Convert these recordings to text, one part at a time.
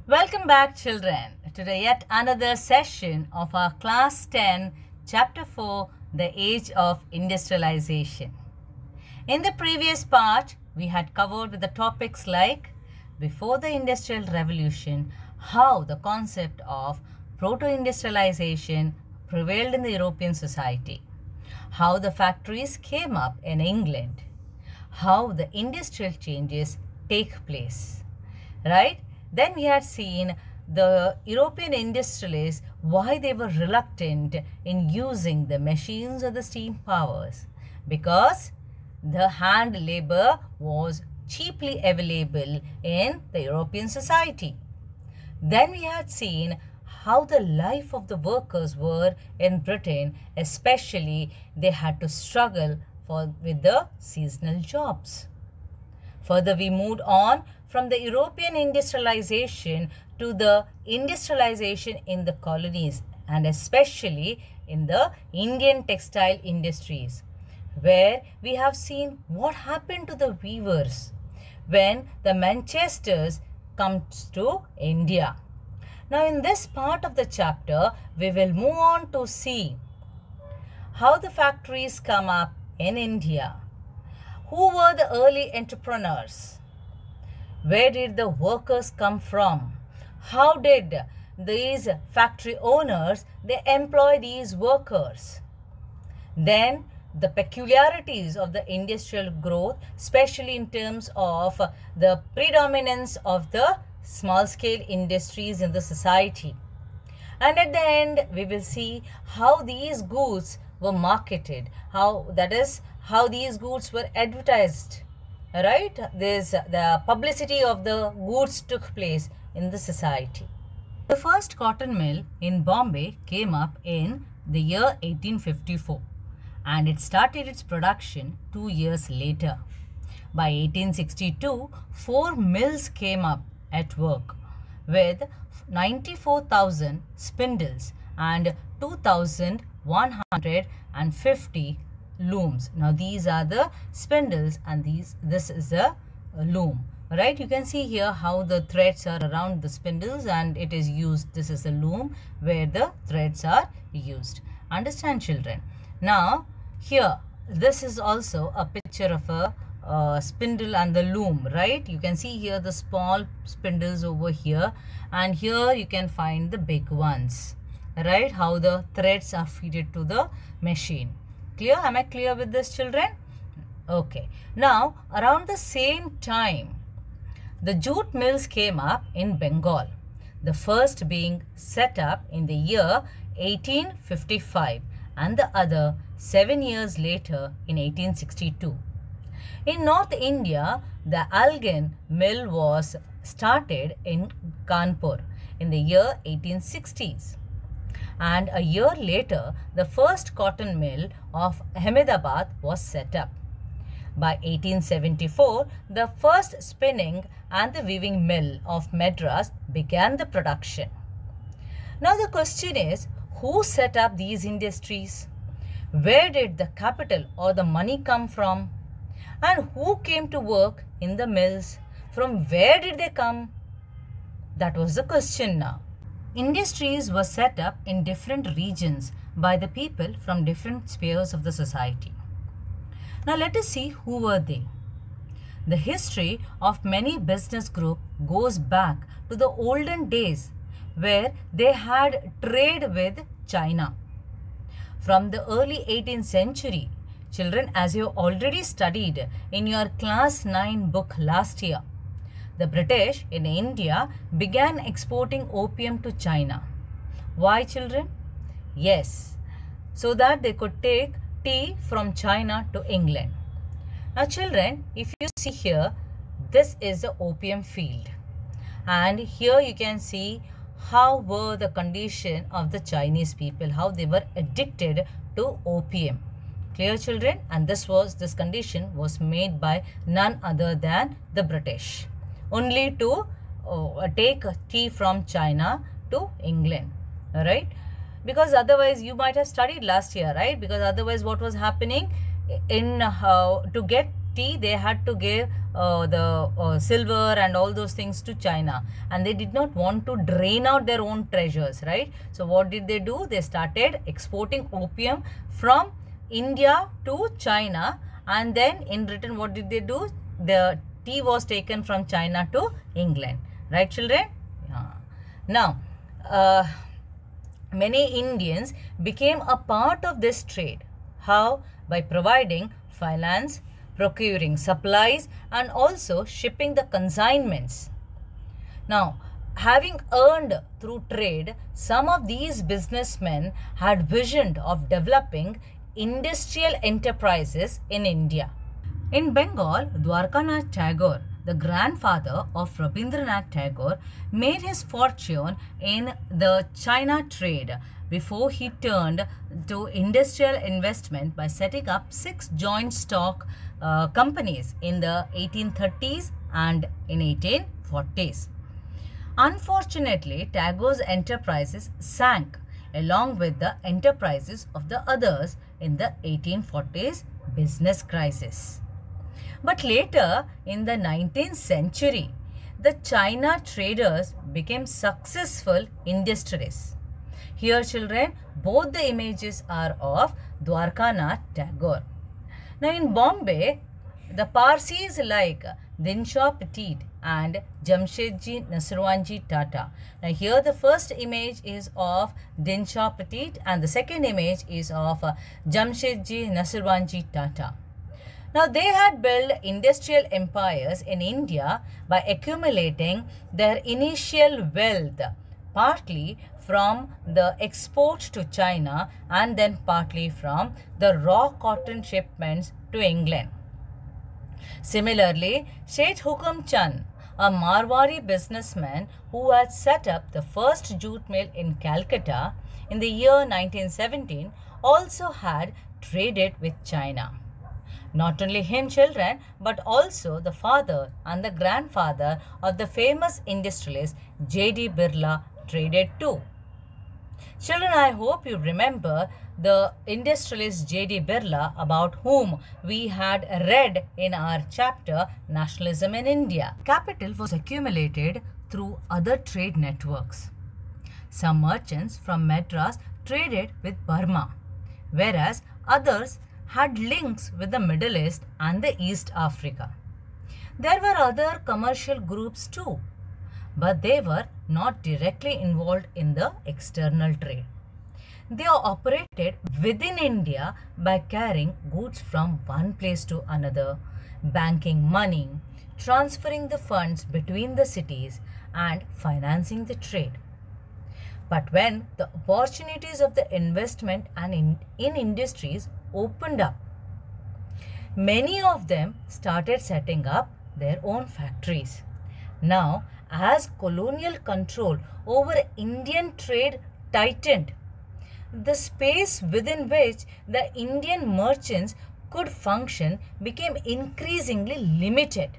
Welcome back, children, to the yet another session of our Class 10, Chapter 4, The Age of Industrialization. In the previous part, we had covered the topics like before the Industrial Revolution, how the concept of proto-industrialization prevailed in the European society, how the factories came up in England, how the industrial changes take place, right? Then we had seen the European industrialists, why they were reluctant in using the machines or the steam powers, because the hand labor was cheaply available in the European society. Then we had seen how the life of the workers were in Britain, especially they had to struggle with the seasonal jobs. Further, we moved on from the European industrialization to the industrialization in the colonies and especially in the Indian textile industries, where we have seen what happened to the weavers when the Manchesters comes to India. Now, in this part of the chapter, we will move on to see how the factories come up in India. Who were the early entrepreneurs? Where did the workers come from? How did these factory owners, they employ these workers? Then the peculiarities of the industrial growth, especially in terms of the predominance of the small-scale industries in the society. And at the end, we will see how these goods were marketed, how these goods were advertised, right? The publicity of the goods took place in the society. The first cotton mill in Bombay came up in the year 1854 and it started its production 2 years later. By 1862, 4 mills came up at work with 94,000 spindles and 2,150 looms. Now these are the spindles and this is a loom, right? You can see here how the threads are around the spindles and it is used. This is a loom where the threads are used. Understand, children? Now here, this is also a picture of a spindle and the loom, right? You can see here the small spindles over here and here you can find the big ones, right? How the threads are fed to the machine. Clear? Am I clear with this, children? Okay. Now, around the same time, the jute mills came up in Bengal, the first being set up in the year 1855 and the other 7 years later in 1862. In North India, the Algan mill was started in Kanpur in the year 1860s. And a year later, the first cotton mill of Ahmedabad was set up. By 1874, the first spinning and the weaving mill of Madras began the production. Now the question is, who set up these industries? Where did the capital or the money come from? And who came to work in the mills? From where did they come? That was the question now. Industries were set up in different regions by the people from different spheres of the society. Now let us see who were they. The history of many business groups goes back to the olden days where they had trade with China. From the early 18th century, children, as you already studied in your class 9 book last year, the British in India began exporting opium to China. Why, children? Yes, so that they could take tea from China to England. Now, children, if you see here, this is the opium field. And here you can see how were the condition of the Chinese people, how they were addicted to opium. Clear, children? And this condition was made by none other than the British, only to take tea from China to England, right? Because otherwise you might have studied last year, right? Because otherwise what was happening to get tea, they had to give the silver and all those things to China, and they did not want to drain out their own treasures, right? So what did they do? They started exporting opium from India to China, and then in return what did they do? The tea was taken from China to England, right children? Yeah. Now many Indians became a part of this trade. How? By providing finance, procuring supplies, and also shipping the consignments. Now, having earned through trade, some of these businessmen had vision of developing industrial enterprises in India. In Bengal, Dwarkanath Tagore, the grandfather of Rabindranath Tagore, made his fortune in the China trade before he turned to industrial investment by setting up 6 joint stock companies in the 1830s and in 1840s. Unfortunately, Tagore's enterprises sank along with the enterprises of the others in the 1840s business crisis. But later in the 19th century, the China traders became successful industrialists. Here children, both the images are of Dwarkanath Tagore. Now in Bombay, the Parsis like Dinshaw Petit and Jamshedji Narsarwanji Tata. Now here the first image is of Dinshaw Petit and the second image is of Jamshedji Narsarwanji Tata. Now they had built industrial empires in India by accumulating their initial wealth, partly from the export to China and then partly from the raw cotton shipments to England. Similarly, Seth Hukum Chand, a Marwari businessman who had set up the first jute mill in Calcutta in the year 1917, also had traded with China. Not only him children, but also the father and the grandfather of the famous industrialist J.D. Birla traded too. Children, I hope you remember the industrialist J.D. Birla, about whom we had read in our chapter Nationalism in India. Capital was accumulated through other trade networks. Some merchants from Madras traded with Burma, whereas others had links with the Middle East and the East Africa. There were other commercial groups too, but they were not directly involved in the external trade. They operated within India by carrying goods from one place to another, banking money, transferring the funds between the cities, and financing the trade. But when the opportunities of the investment and in industries opened up, many of them started setting up their own factories. Now, as colonial control over Indian trade tightened, the space within which the Indian merchants could function became increasingly limited.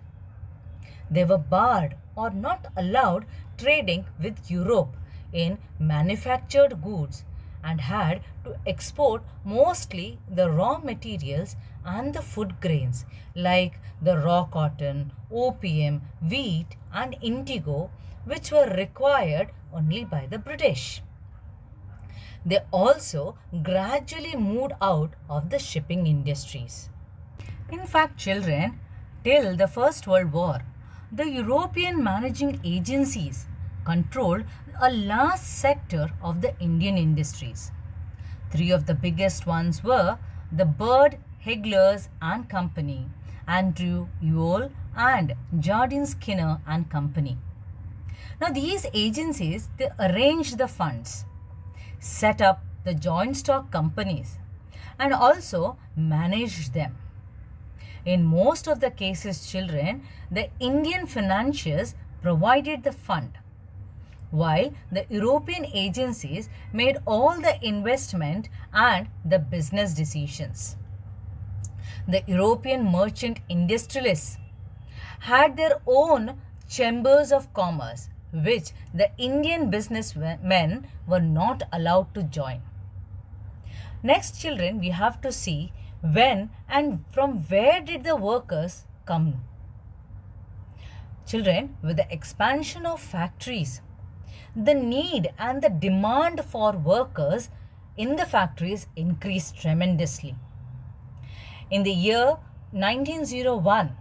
They were barred or not allowed trading with Europe in manufactured goods and had to export mostly the raw materials and the food grains like the raw cotton, opium, wheat and indigo, which were required only by the British. They also gradually moved out of the shipping industries. In fact, children, till the First World War, the European managing agencies controlled a large sector of the Indian industries. 3 of the biggest ones were the Bird, Hegglers and Company, Andrew Ewell and Jardine Skinner and Company. Now these agencies, they arranged the funds, set up the joint stock companies and also managed them. In most of the cases, children, the Indian financiers provided the fund, while the European agencies made all the investment and the business decisions. The European merchant industrialists had their own chambers of commerce, which the Indian businessmen were not allowed to join. Next, children, we have to see When and from where did the workers come? Children, with the expansion of factories, the need and the demand for workers in the factories increased tremendously. In the year 1901,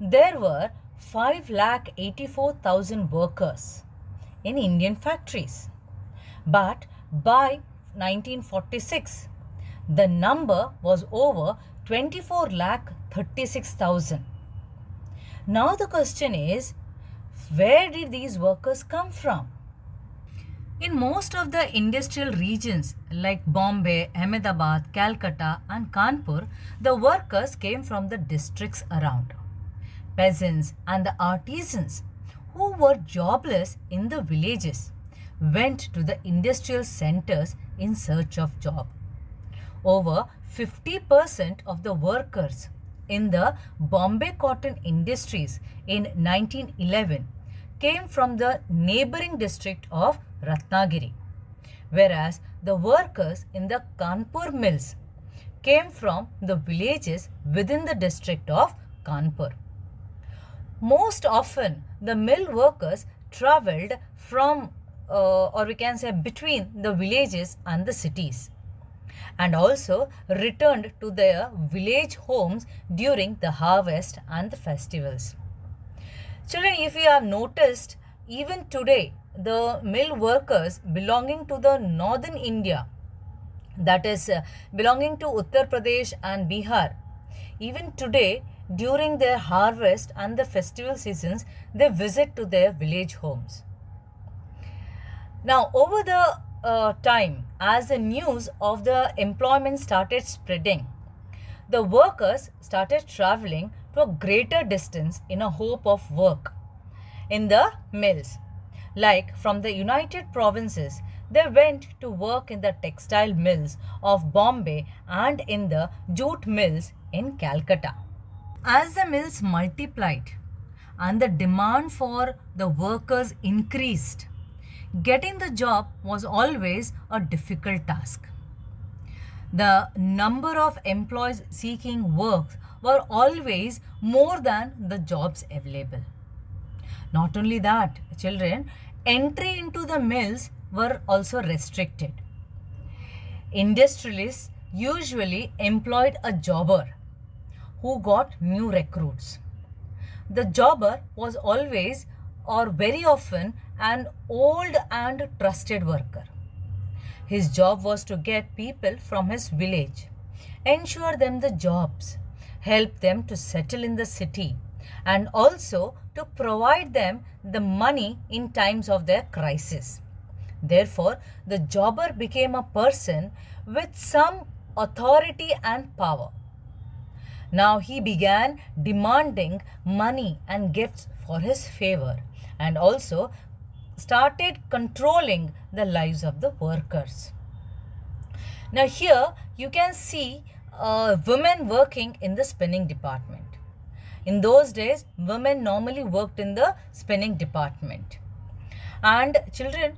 there were 5,84,000 workers in Indian factories. But by 1946, the number was over 24,36,000. Now the question is, where did these workers come from? In most of the industrial regions like Bombay, Ahmedabad, Calcutta and Kanpur, the workers came from the districts around. Peasants and the artisans who were jobless in the villages went to the industrial centers in search of job. Over 50% of the workers in the Bombay cotton industries in 1911 came from the neighboring district of Ratnagiri, whereas the workers in the Kanpur mills came from the villages within the district of Kanpur. Most often, the mill workers travelled from or we can say between the villages and the cities, and also returned to their village homes during the harvest and the festivals. Children, if you have noticed, even today, the mill workers belonging to the northern India, that is belonging to Uttar Pradesh and Bihar, even today during their harvest and the festival seasons, they visit to their village homes. Now, over the time, as the news of the employment started spreading, the workers started traveling to a greater distance in a hope of work in the mills. Like from the United Provinces, they went to work in the textile mills of Bombay and in the jute mills in Calcutta. As the mills multiplied and the demand for the workers increased, getting the job was always a difficult task. The number of employees seeking work were always more than the jobs available. Not only that, children, entry into the mills were also restricted. Industrialists usually employed a jobber who got new recruits. The jobber was always or very often an old and trusted worker. His job was to get people from his village, ensure them the jobs, help them to settle in the city, and also to provide them the money in times of their crisis. Therefore, the jobber became a person with some authority and power. Now he began demanding money and gifts for his favor, and also started controlling the lives of the workers. Now here you can see women working in the spinning department. In those days, women normally worked in the spinning department. And children,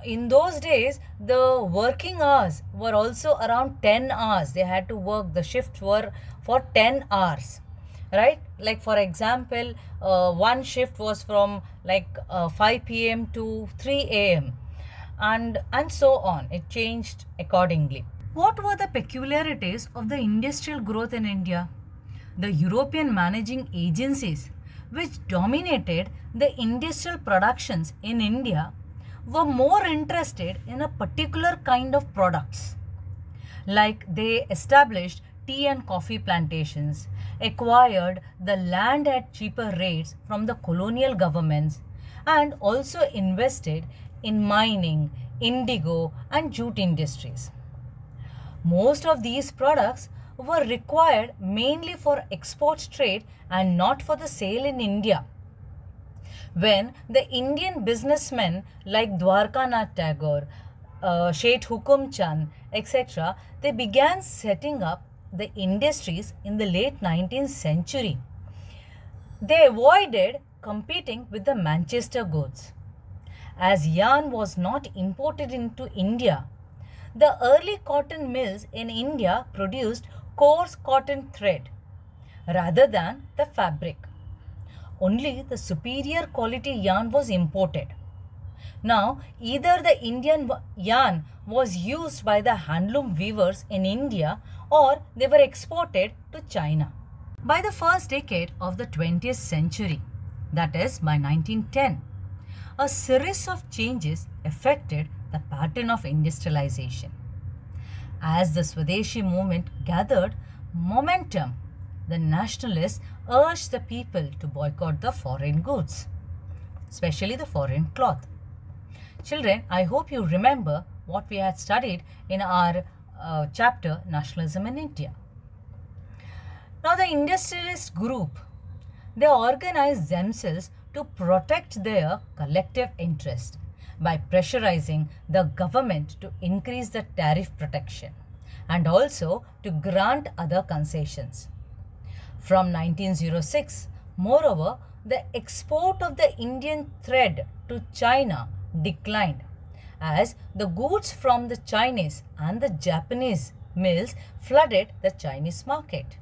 in those days, the working hours were also around 10 hours. They had to work, the shifts were for 10 hours. Right? Like for example, one shift was from like 5 p.m. to 3 a.m. and so on. It changed accordingly. What were the peculiarities of the industrial growth in India? The European managing agencies, which dominated the industrial productions in India, were more interested in a particular kind of products. Like they established tea and coffee plantations, acquired the land at cheaper rates from the colonial governments, and also invested in mining, indigo and jute industries. Most of these products were required mainly for export trade and not for the sale in India. When the Indian businessmen like Dwarkanath Tagore, Sheth Hukum Chand, etc., they began setting up the industries in the late 19th century. They avoided competing with the Manchester goods. As yarn was not imported into India, The early cotton mills in India produced coarse cotton thread rather than the fabric. Only the superior quality yarn was imported. Now, either the Indian yarn was used by the handloom weavers in India or they were exported to China. By the first decade of the 20th century, that is by 1910, a series of changes affected the pattern of industrialization. As the Swadeshi movement gathered momentum, the nationalists urged the people to boycott the foreign goods, especially the foreign cloth. Children, I hope you remember what we had studied in our chapter Nationalism in India. Now the industrialist group, they organized themselves to protect their collective interest by pressurizing the government to increase the tariff protection and also to grant other concessions. From 1906, moreover, the export of the Indian thread to China declined as the goods from the Chinese and the Japanese mills flooded the Chinese market.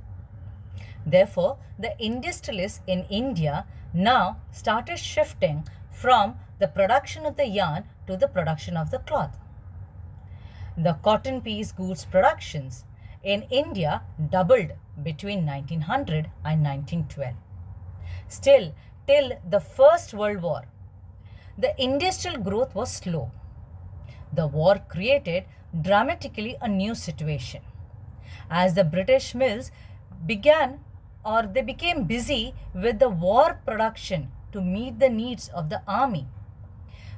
Therefore, the industrialists in India now started shifting from the production of the yarn to the production of the cloth. The cotton piece goods productions in India doubled between 1900 and 1912. Still, till the First World War, the industrial growth was slow. The war created dramatically a new situation. As the British mills became busy with the war production to meet the needs of the army,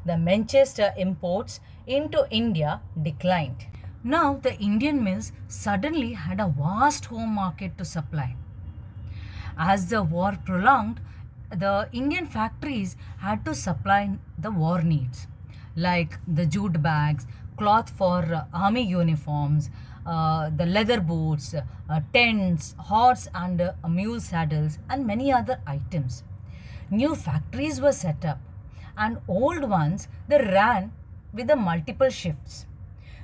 the Manchester imports into India declined. Now the Indian mills suddenly had a vast home market to supply. As the war prolonged, the Indian factories had to supply the war needs like the jute bags, cloth for army uniforms, the leather boots, tents, horse and mule saddles and many other items. New factories were set up and old ones they ran with the multiple shifts.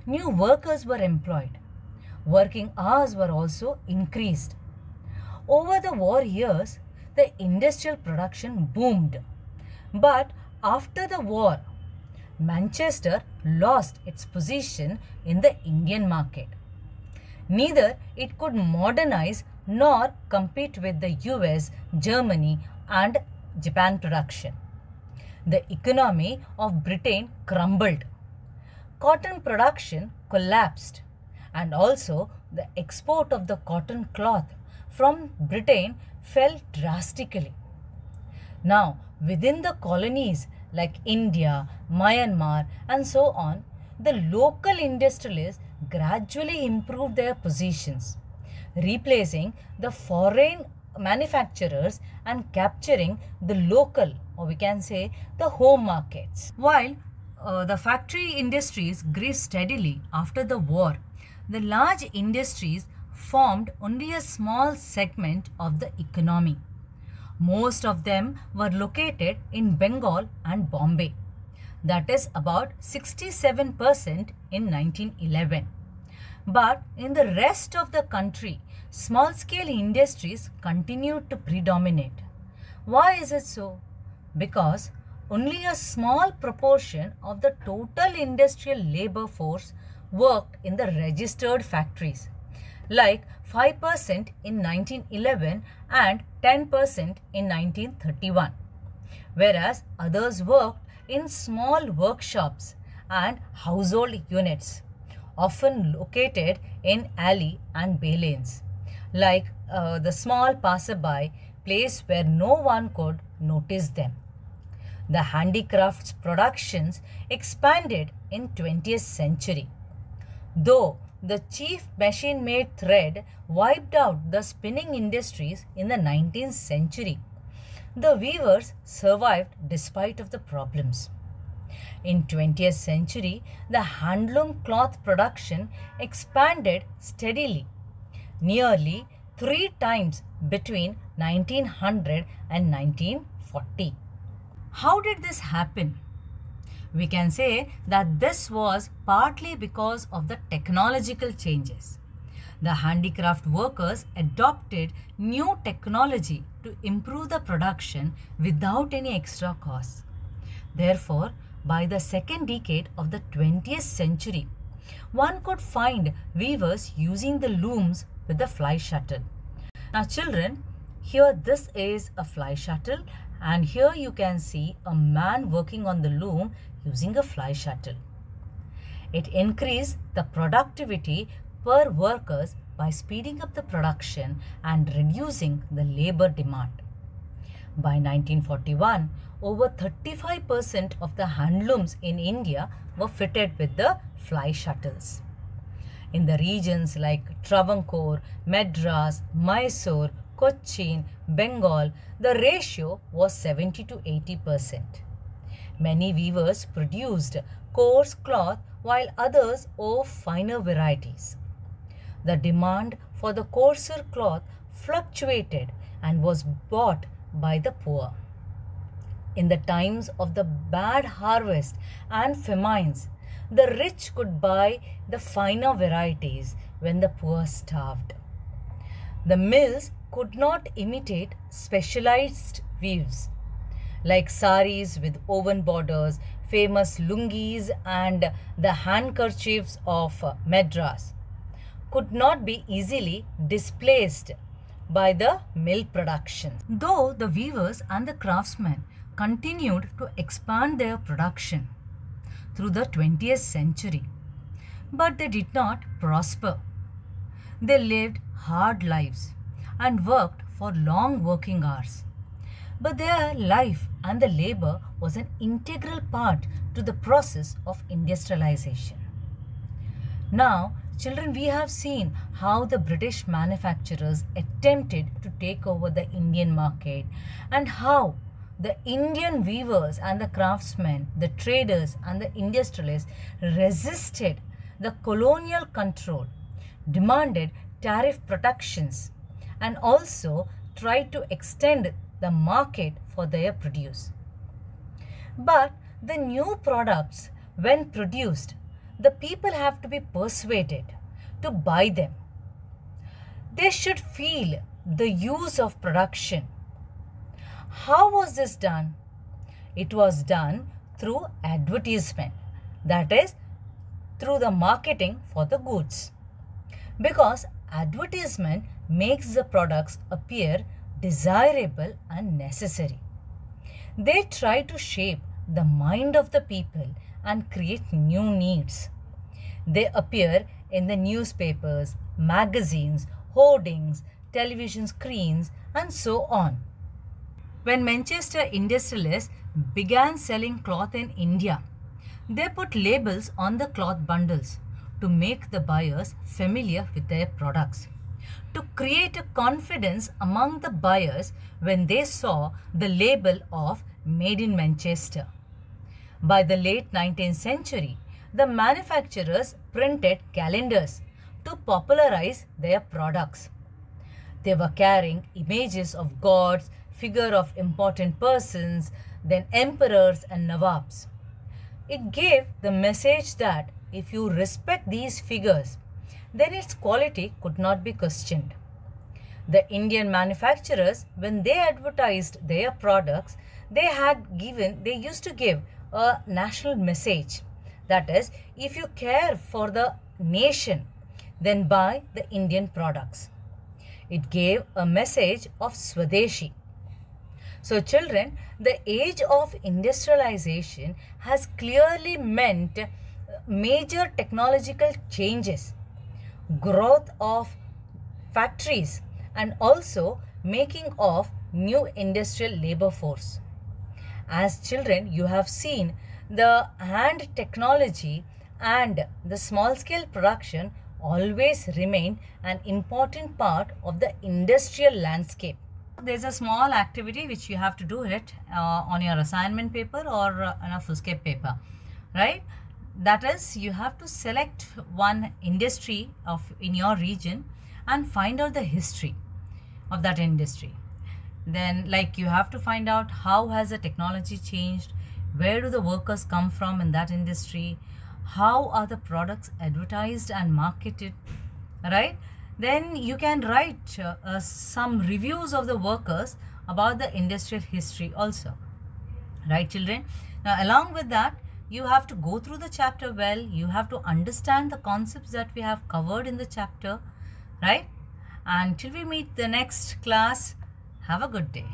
New workers were employed. Working hours were also increased. Over the war years, the industrial production boomed. But after the war, Manchester lost its position in the Indian market. Neither it could modernize nor compete with the US, Germany and Japan production. The economy of Britain crumbled. Cotton production collapsed and also the export of the cotton cloth from Britain fell drastically. Now, within the colonies like India, Myanmar and so on, the local industrialists gradually improved their positions, replacing the foreign manufacturers and capturing the local, or we can say the home markets. While the factory industries grew steadily after the war, the large industries formed only a small segment of the economy. Most of them were located in Bengal and Bombay. That is about 67% in 1911. But in the rest of the country, small-scale industries continued to predominate. Why is it so? Because only a small proportion of the total industrial labor force worked in the registered factories, like 5% in 1911 and 10% in 1931, whereas others worked in small workshops and household units, often located in alley and bay lanes, like the small passerby place where no one could notice them. The handicrafts productions expanded in 20th century. Though the chief machine-made thread wiped out the spinning industries in the 19th century, the weavers survived despite of the problems. In 20th century, the handloom cloth production expanded steadily, nearly 3 times between 1900 and 1940. How did this happen? We can say that this was partly because of the technological changes. The handicraft workers adopted new technology to improve the production without any extra cost. Therefore, by the second decade of the 20th century, one could find weavers using the looms with the fly shuttle. Now children, here this is a fly shuttle, and here you can see a man working on the loom using a fly shuttle. It increased the productivity per workers by speeding up the production and reducing the labor demand. By 1941, over 35% of the handlooms in India were fitted with the fly shuttles. In the regions like Travancore, Madras, Mysore, Cochin, Bengal, the ratio was 70 to 80%. Many weavers produced coarse cloth while others wove finer varieties. The demand for the coarser cloth fluctuated and was bought by the poor. In the times of the bad harvest and famines, the rich could buy the finer varieties when the poor starved. The mills could not imitate specialized weaves like saris with woven borders, famous lungis and the handkerchiefs of Madras could not be easily displaced by the mill production. Though the weavers and the craftsmen continued to expand their production through the 20th century, but they did not prosper. They lived hard lives and worked for long working hours. But their life and the labor was an integral part to the process of industrialization. Now, children, we have seen how the British manufacturers attempted to take over the Indian market and how the Indian weavers and the craftsmen, the traders and the industrialists resisted the colonial control, demanded tariff protections, and also tried to extend the market for their produce. But the new products, when produced, the people have to be persuaded to buy them. They should feel the use of production. How was this done? It was done through advertisement, that is, through the marketing for the goods. Because advertisement makes the products appear desirable and necessary. They try to shape the mind of the people and create new needs. They appear in the newspapers, magazines, hoardings, television screens, and so on. When Manchester industrialists began selling cloth in India, they put labels on the cloth bundles to make the buyers familiar with their products, to create a confidence among the buyers when they saw the label of Made in Manchester. By the late 19th century, the manufacturers printed calendars to popularize their products. They were carrying images of gods, figure of important persons, then emperors and nawabs. It gave the message that if you respect these figures, then its quality could not be questioned. The Indian manufacturers, when they advertised their products, they used to give a national message. That is, if you care for the nation, then buy the Indian products. It gave a message of Swadeshi. So children, the age of industrialization has clearly meant major technological changes, growth of factories, and also making of new industrial labor force. As children, you have seen the hand technology and the small scale production always remained an important part of the industrial landscape. There's a small activity which you have to do it on your assignment paper or on a Foolscape paper, right? That is, you have to select one industry in your region and find out the history of that industry. Then, like, you have to find out how has the technology changed, where do the workers come from in that industry, how are the products advertised and marketed, right? Then you can write some reviews of the workers about the industrial history also, right children? Now along with that, you have to go through the chapter well, you have to understand the concepts that we have covered in the chapter, right? And till we meet the next class, have a good day.